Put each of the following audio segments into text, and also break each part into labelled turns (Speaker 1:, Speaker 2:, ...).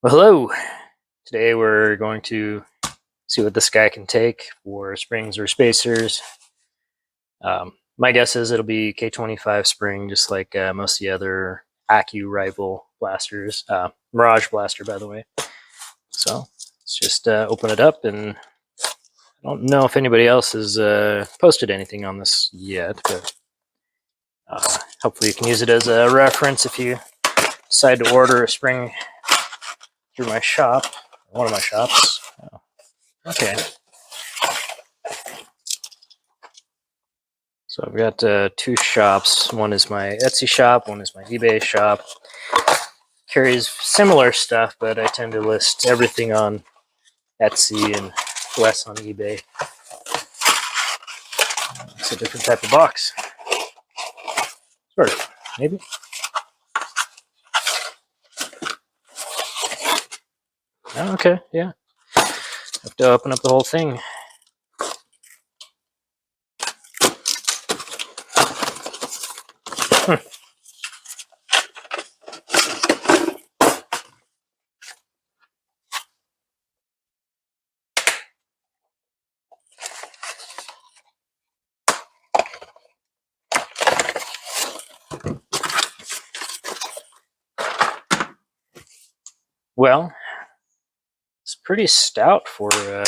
Speaker 1: Well, hello. Today we're going to see what this guy can take for springs or spacers. My guess is it'll be K25 Spring, just like most of the other Accu rival blasters. Mirage blaster, by the way. So let's just open it up, and I don't know if anybody else has posted anything on this yet, but hopefully you can use it as a reference if you decide to order a spring through my shop, one of my shops. Oh, okay. So I've got two shops. One is my Etsy shop, one is my eBay shop. Carries similar stuff, but I tend to list everything on Etsy and less on eBay. It's a different type of box. Sort of, maybe. Oh, okay, yeah. Have to open up the whole thing. Well, it's pretty stout for a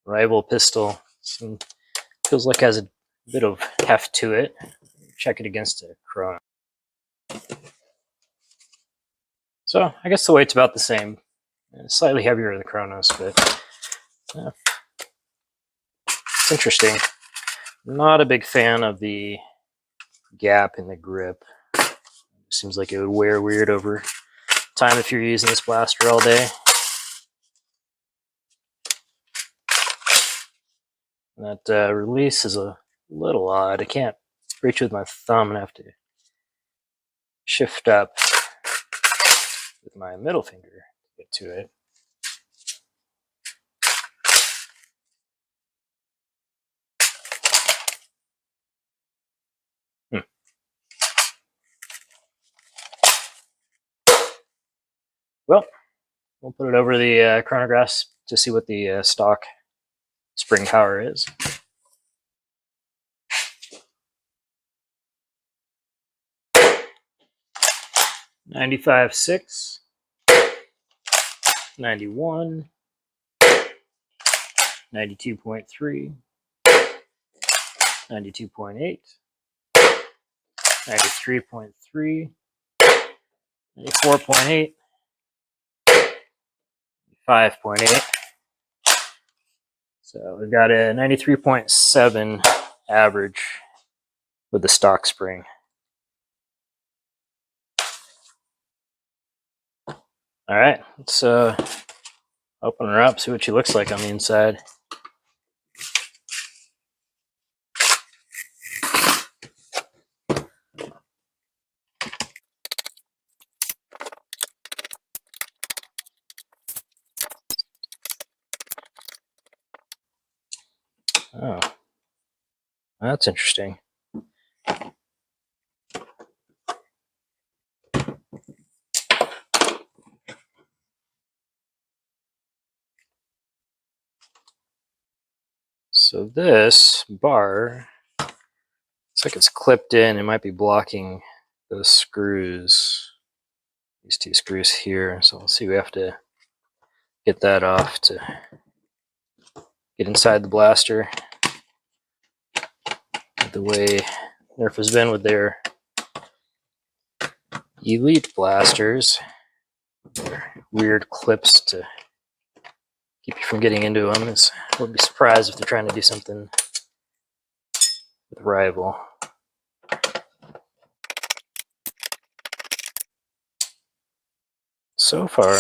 Speaker 1: rival pistol. Feels like it has a bit of heft to it. Check it against a Chrono. So I guess the weight's about the same. Slightly heavier than the Chronos, but it's interesting. Not a big fan of the gap in the grip. It seems like it would wear weird over time if you're using this blaster all day. And that release is a little odd. I can't reach with my thumb and have to shift up with my middle finger to get to it. Well, we'll put it over the chronograph to see what the stock spring power is. $95.6, 91, 92.3, 92.8, 93.3, 94.8, 5.8. So we've got a 93.7 average with the stock spring. All right, let's open her up, see what she looks like on the inside. Oh, that's interesting. So this bar looks like it's clipped in. It might be blocking those screws, these two screws here. So let's see, we have to get that off to get inside the blaster. The way Nerf has been with their Elite blasters, their weird clips to keep you from getting into them. I wouldn't be surprised if they're trying to do something with rival. So far,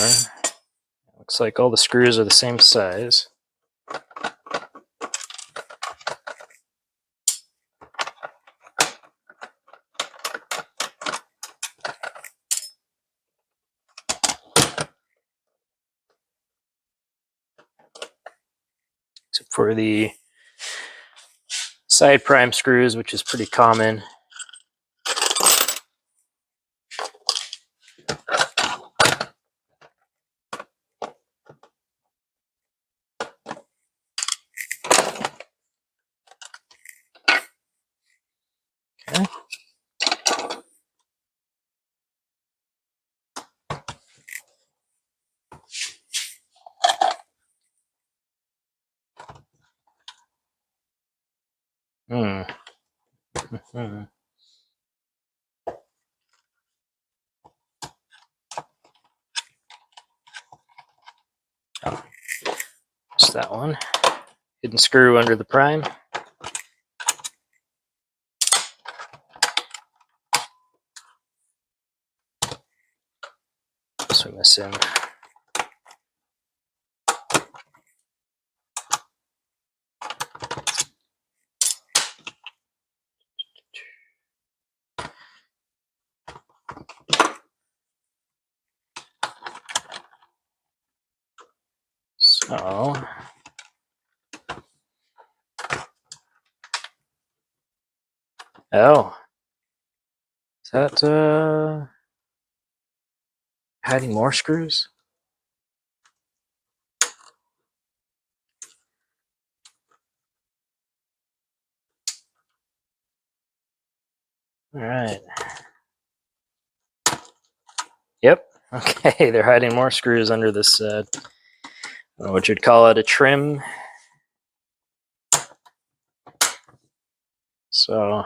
Speaker 1: looks like all the screws are the same size. Except for the side prime screws, which is pretty common. Oh, just that one. Hidden screw under the prime. Swing this in. So, oh, is that hiding more screws? All right. Yep. Okay, they're hiding more screws under this. I don't know what you'd call it, a trim. So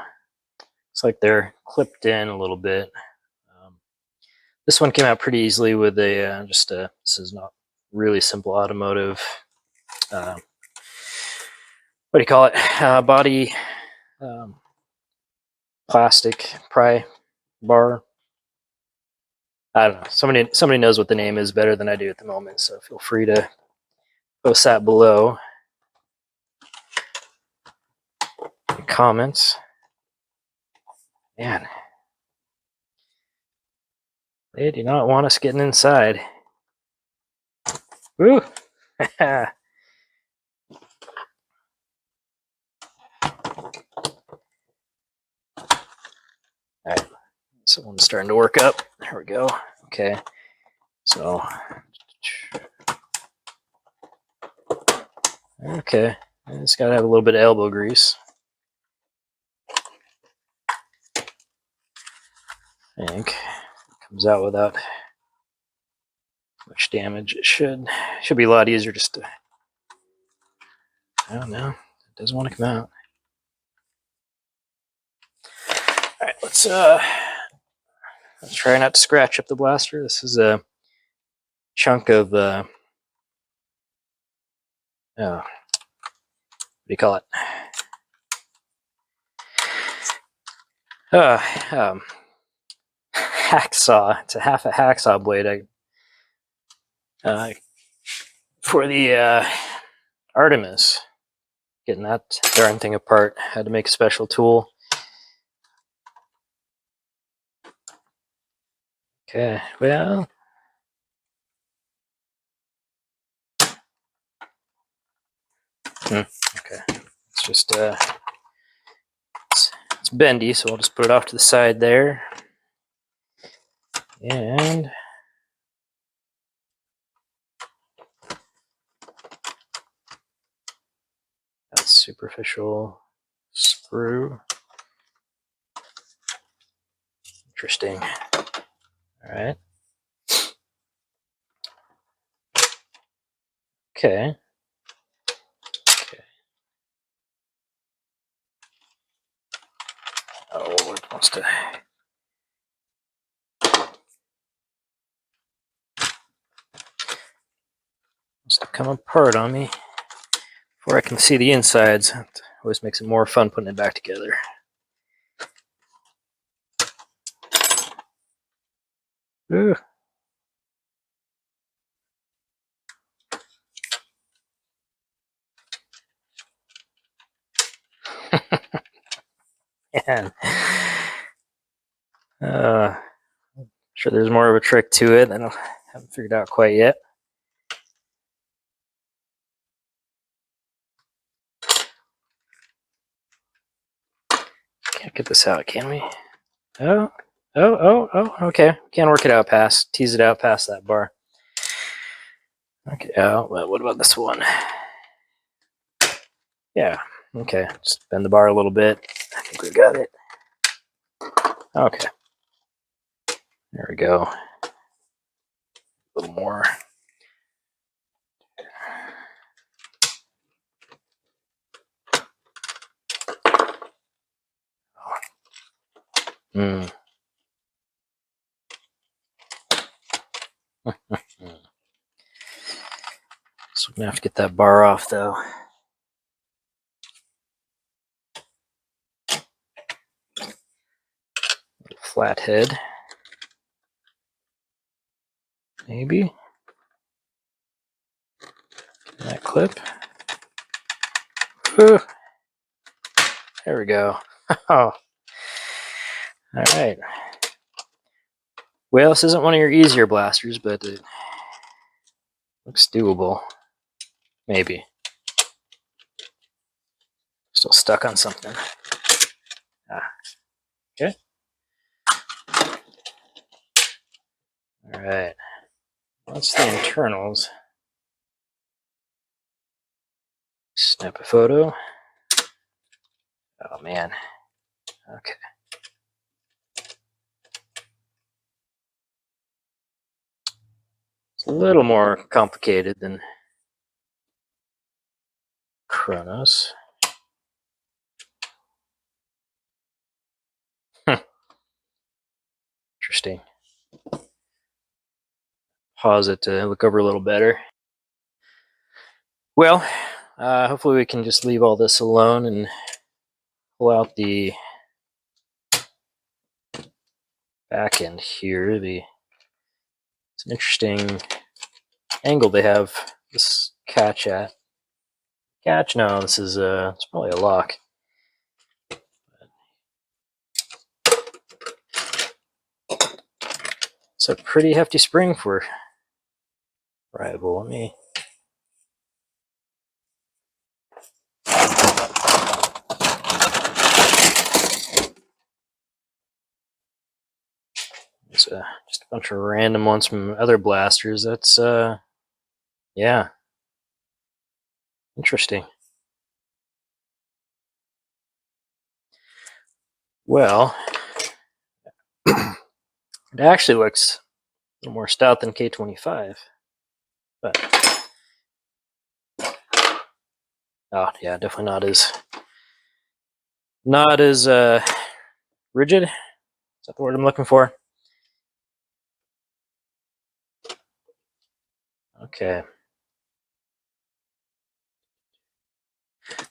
Speaker 1: it's like they're clipped in a little bit. This one came out pretty easily with a this is not really simple automotive. What do you call it? Body plastic pry bar. I don't know. Somebody knows what the name is better than I do at the moment, so feel free to post that below in the comments. Man, they do not want us getting inside. Woo! All right, so one's starting to work up. There we go. Okay, so okay, it's got to have a little bit of elbow grease. I think it comes out without much damage. It should be a lot easier just to. I don't know. It doesn't want to come out. All right, let's try not to scratch up the blaster. This is a chunk of what do you call it? Hacksaw. It's a half a hacksaw blade. For the Artemis, getting that darn thing apart, had to make a special tool. Okay, well. Okay, it's just it's bendy, so I'll just put it off to the side there. And that's superficial screw. Interesting. All right. Okay. Oh, it wants to come apart on me before I can see the insides. It always makes it more fun putting it back together. Ooh. Man. Sure there's more of a trick to it that I haven't figured out quite yet. Can't get this out, can we? Oh, okay. Can't work it out past, tease it out past that bar. Okay, well, what about this one? Yeah, okay. Just bend the bar a little bit. I think we got it. Okay. There we go. A little more. Mm. So I'm gonna have to get that bar off though. Flathead. Maybe. That clip. Whew. There we go. Oh. Alright. Well, this isn't one of your easier blasters, but it looks doable. Maybe. Still stuck on something. Ah. Okay. Alright. That's the internals. Snap a photo. Oh man. Okay. It's a little more complicated than Chronos. Interesting. Pause it to look over a little better. Well, hopefully we can just leave all this alone and pull out the back end here. It's an interesting angle they have this catch at. Catch? No, this is it's probably a lock. It's a pretty hefty spring for rival. Let me. It's just a bunch of random ones from other blasters. That's yeah, interesting. Well, it actually looks a little more stout than K25, but oh yeah, definitely not as rigid. Is that the word I'm looking for? Okay.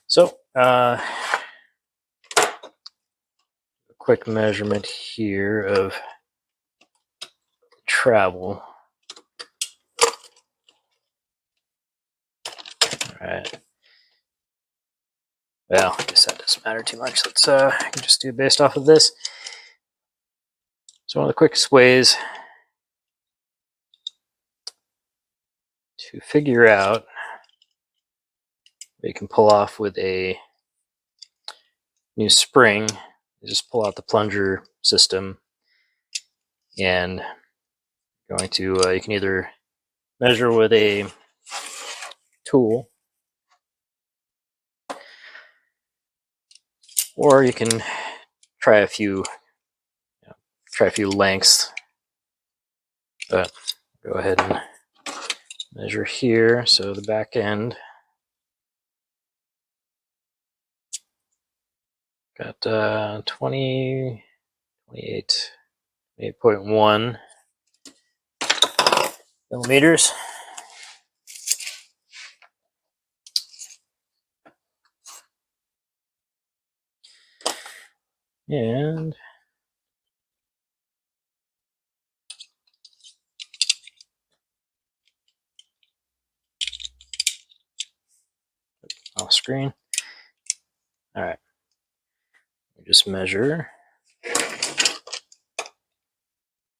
Speaker 1: So a quick measurement here of travel. All right. Well, I guess that doesn't matter too much. Let's I can just do based off of this. So one of the quickest ways to figure out what you can pull off with a new spring is just pull out the plunger system, and going to you can either measure with a tool, or you can try a few lengths. But go ahead and measure here. So the back end got 28.1 millimeters. And off screen. All right. We just measure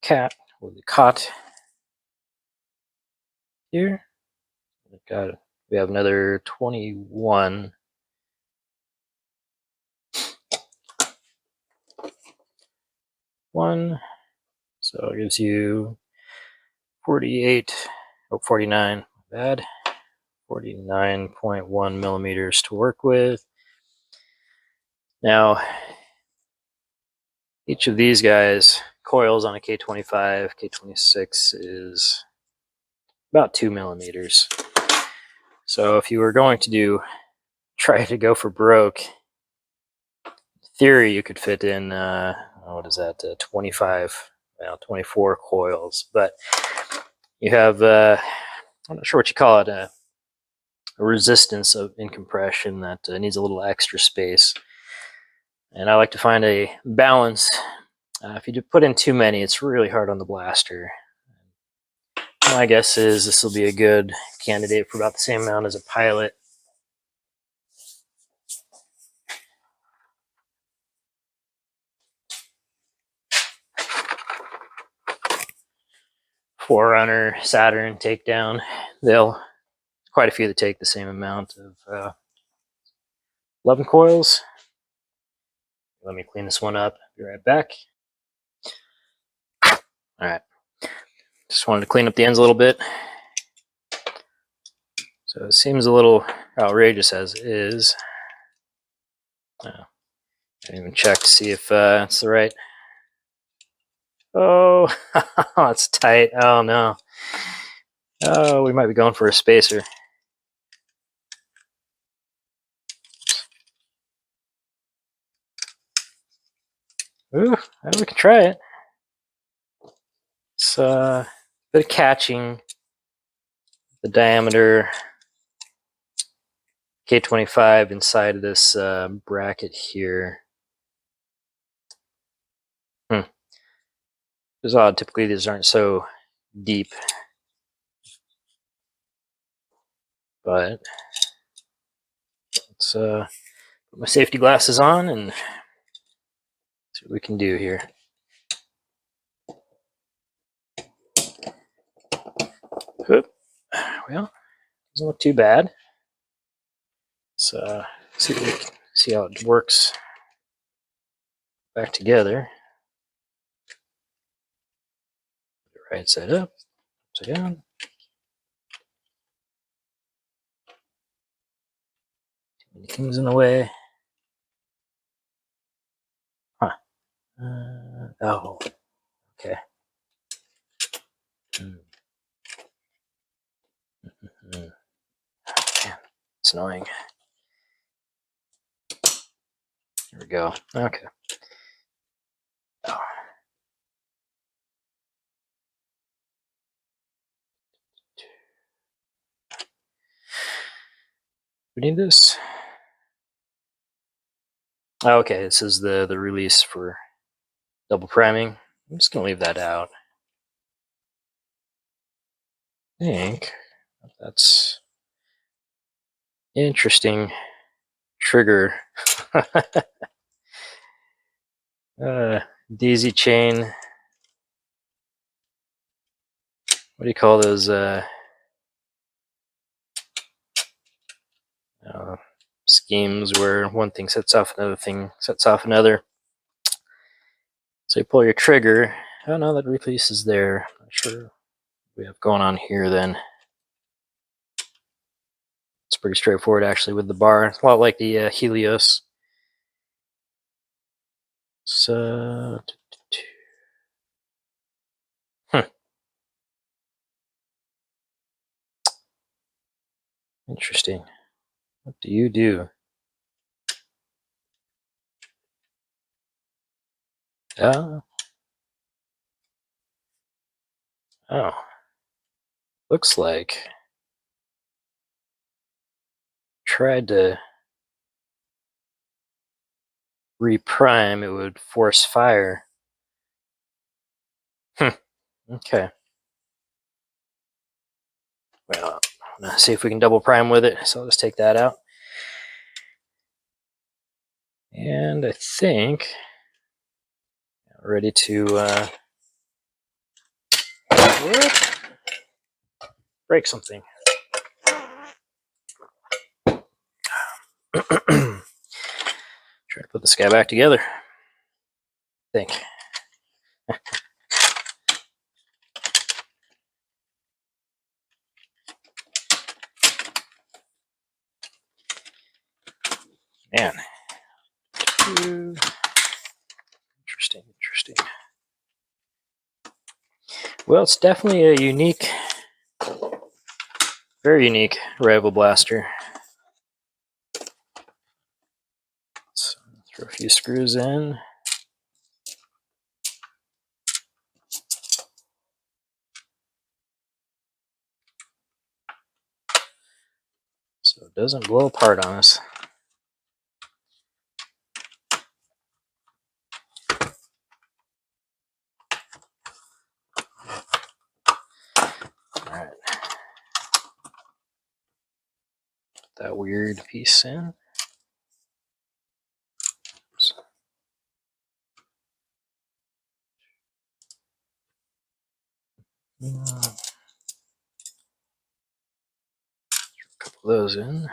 Speaker 1: cat with the cot here. We have another 21. So it gives you 48, 49, bad, 49.1 millimeters to work with. Now, each of these guys, coils on a K25, K26 is about 2 millimeters. So if you were going to try to go for broke, in theory you could fit in what is that, 25, well, 24 coils, but you have, I'm not sure what you call it, a resistance in compression that needs a little extra space. And I like to find a balance. If you do put in too many, it's really hard on the blaster. My guess is this will be a good candidate for about the same amount as a Pilot. Forerunner, Saturn, Takedown. Quite a few that take the same amount of 11 coils. Let me clean this one up. Be right back. All right. Just wanted to clean up the ends a little bit. So it seems a little outrageous as is. I didn't even check to see if it's the right. Oh, it's tight. Oh no. Oh, we might be going for a spacer. Ooh, we can try it. It's a bit of catching the diameter K25 inside of this bracket here. It's odd. Typically, these aren't so deep, but let's put my safety glasses on and see what we can do here. Oop. Well, doesn't look too bad. Let's see how it works back together. Right side up, upside down. Too many things in the way. Huh. Oh, okay. Man, it's annoying. Here we go. Okay. Oh. We need this. Okay, this is the release for double priming. I'm just gonna leave that out. I think that's interesting trigger. Daisy chain. What do you call those? Schemes where one thing sets off another thing sets off another. So you pull your trigger. Oh no, that release is there. Not sure what we have going on here then. It's pretty straightforward actually with the bar. It's a lot like the Helios. So, interesting. What do you do? Oh, looks like tried to reprime, it would force fire. Okay. Well, let's see if we can double prime with it. So I'll just take that out. And I think ready to break something. Try to put this guy back together. I think. Man. Interesting. Well, it's definitely a unique, very unique rival blaster. Let's throw a few screws in. so it doesn't blow apart on us. Alright. Put that weird piece in. Oops. Throw a couple of those in.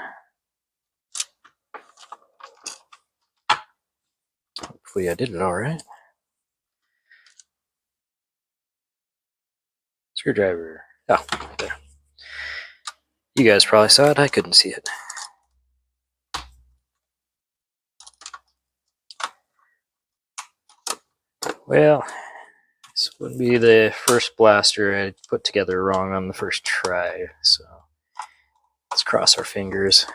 Speaker 1: Hopefully I did it all right. Screwdriver. Oh, right there. You guys probably saw it. I couldn't see it. Well, this would be the first blaster I put together wrong on the first try, so let's cross our fingers.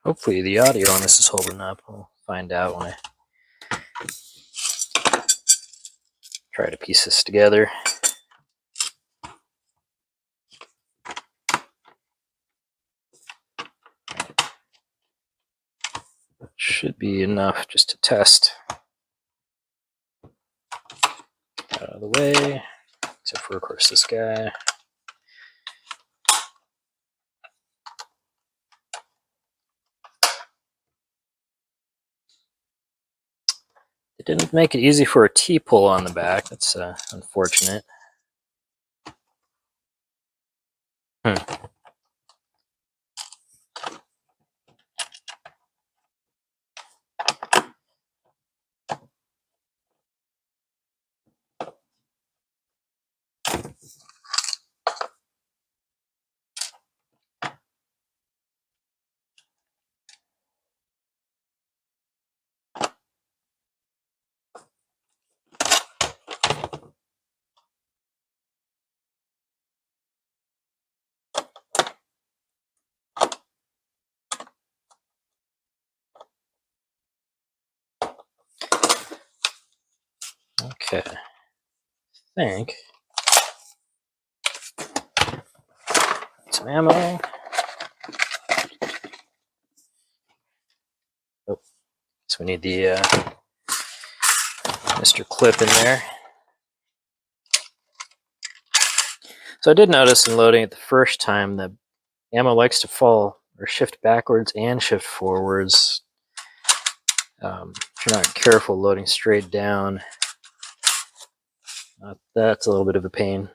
Speaker 1: Hopefully the audio on this is holding up. We'll find out when I try to piece this together. Should be enough just to test. Out of the way, except for, of course, this guy. It didn't make it easy for a T-pull on the back. That's unfortunate. Okay, I think some ammo. Oh, so we need the Mr. Clip in there. So I did notice in loading it the first time that ammo likes to fall or shift backwards and shift forwards. If you're not careful loading straight down, that's a little bit of a pain.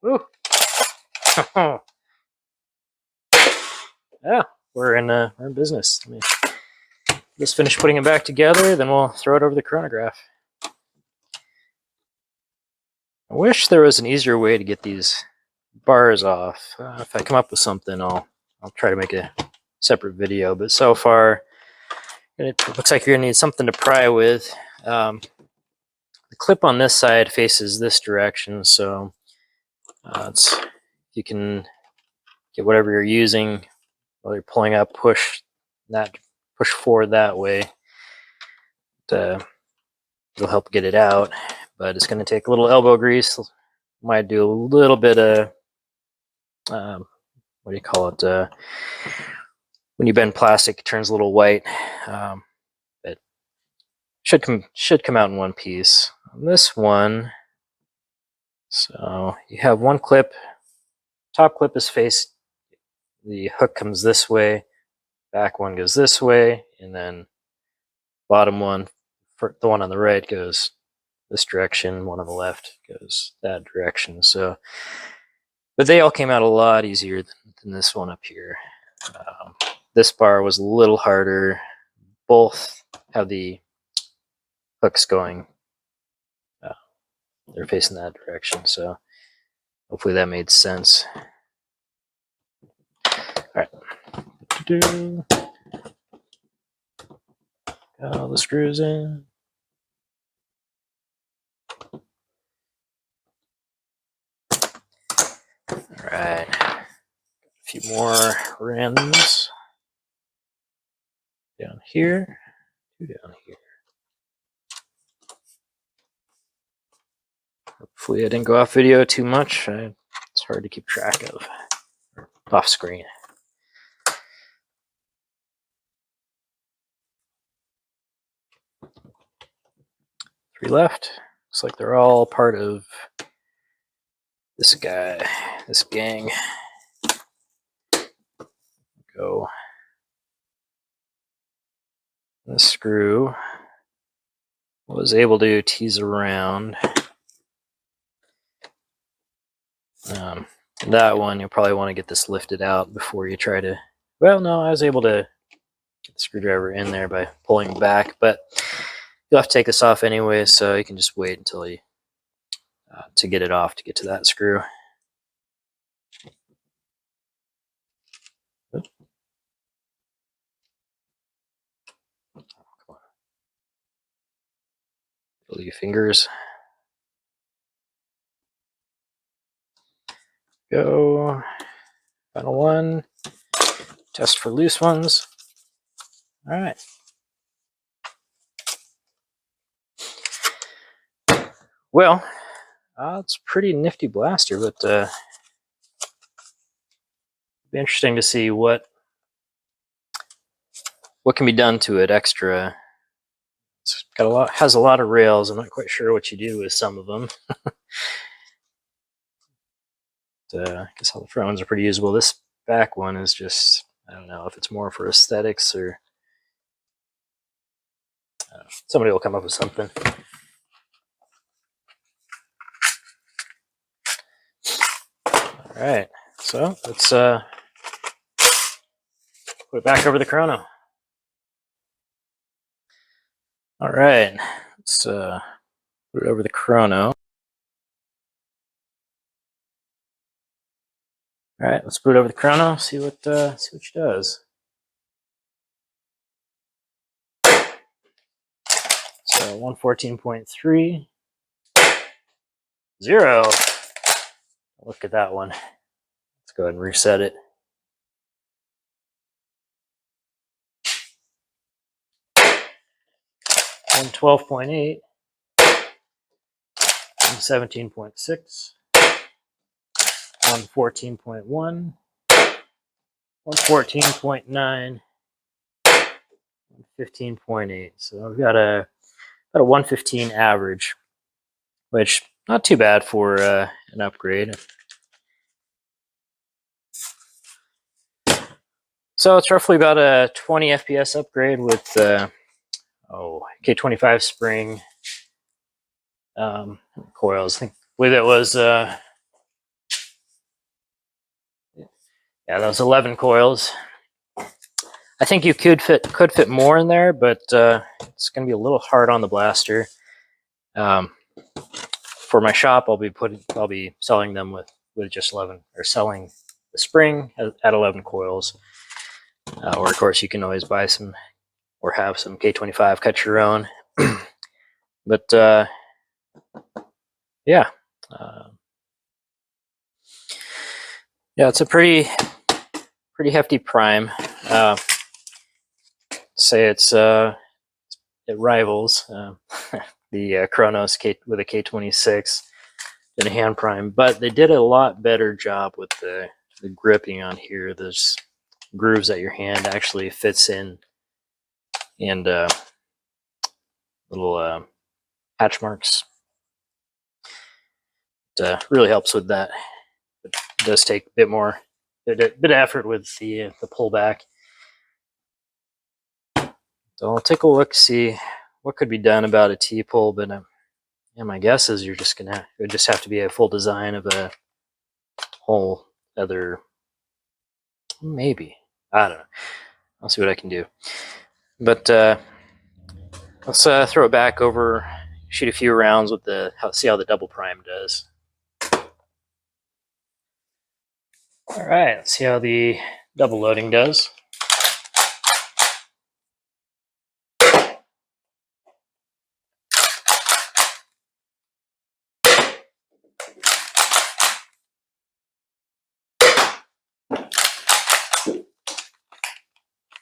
Speaker 1: Ooh. Yeah, we're in business. Let me just finish putting it back together, then we'll throw it over the chronograph. I wish there was an easier way to get these bars off. If I come up with something, I'll try to make a separate video. But so far, it looks like you're gonna need something to pry with. The clip on this side faces this direction, so you can get whatever you're using while you're pulling up, push forward that way. It'll help get it out, but it's going to take a little elbow grease. Might do a little bit of what do you call it? When you bend plastic, it turns a little white. It should come out in one piece. On this one, so you have one clip. Top clip is faced. The hook comes this way. Back one goes this way, and then bottom one, the one on the right, goes this direction. One on the left goes that direction. So, but they all came out a lot easier than this one up here. This bar was a little harder. Both have the hooks going. They're facing that direction, so hopefully that made sense. All right. Got all the screws in. All right. A few more randoms down here. Two down here. Hopefully I didn't go off video too much. It's hard to keep track of. Off screen. Three left. Looks like they're all part of this guy, this gang. Go. The screw was able to tease around. That one, you'll probably want to get this lifted out before you try to... Well, no, I was able to get the screwdriver in there by pulling back, but you'll have to take this off anyway, so you can just wait until you to get it off to get to that screw. Feel your fingers. Go. Final one. Test for loose ones. All right. Well, it's a pretty nifty blaster, but it'd be interesting to see what can be done to it extra. It's got a lot, has a lot of rails. I'm not quite sure what you do with some of them. I guess all the front ones are pretty usable. This back one is just, I don't know if it's more for aesthetics or somebody will come up with something. All right, so let's put it back over the Chrono. All right, let's put it over the Chrono. All right, let's put it over the Chrono. See what she does. So 114.3, 0. Look at that one. Let's go ahead and reset it. On 12.8, 17.6, on 14.1, 114.9, 15.8. So we've got about a 115 average, which not too bad for an upgrade. So it's roughly about a 20 FPS upgrade with K25 Spring coils. I believe it was yeah, that was 11 coils. I think you could fit more in there, but it's going to be a little hard on the blaster. For my shop, I'll be selling them with just 11, or selling the Spring at 11 coils. Or of course, you can always buy some or have some K25, cut your own. But yeah, yeah, it's a pretty hefty prime. Say it rivals the Chronos with a K26 in a hand prime, but they did a lot better job with the gripping on here. There's grooves that your hand actually fits in, and little hatch marks. It really helps with that. It does take a bit of effort with the pullback. So I'll take a look, see what could be done about a T-pull, but yeah, my guess is it would just have to be a full design of a whole other, maybe. I don't know. I'll see what I can do. But let's throw it back over, shoot a few rounds with see how the double prime does. All right, let's see how the double loading does.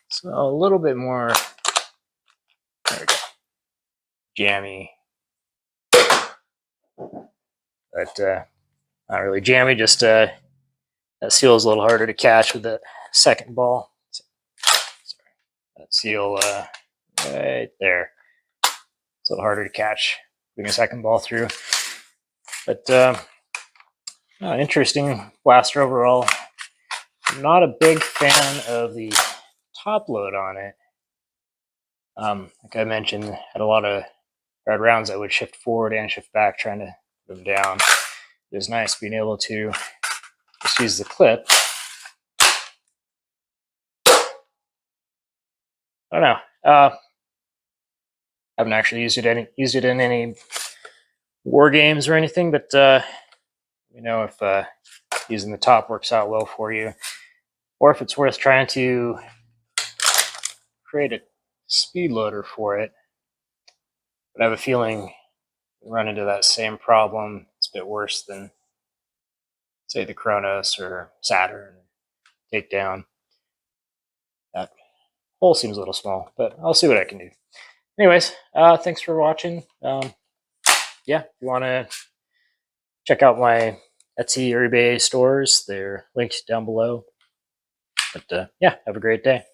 Speaker 1: So a little bit more, there we go, jammy. but not really jammy. Just that seal is a little harder to catch with the second ball. Sorry, that seal right there. It's a little harder to catch putting a second ball through. But interesting blaster overall. I'm not a big fan of the top load on it. Like I mentioned, had a lot of red rounds that would shift forward and shift back trying to put them down. It was nice being able to just use the clip. I don't know. Haven't actually used it in any war games or anything, but you know, if using the top works out well for you, or if it's worth trying to create a speed loader for it. But I have a feeling we run into that same problem. It's a bit worse than, say, the Chronos or Saturn takedown. That hole seems a little small, but I'll see what I can do. Anyways, thanks for watching. Yeah, if you want to check out my Etsy or eBay stores, they're linked down below. But yeah, have a great day.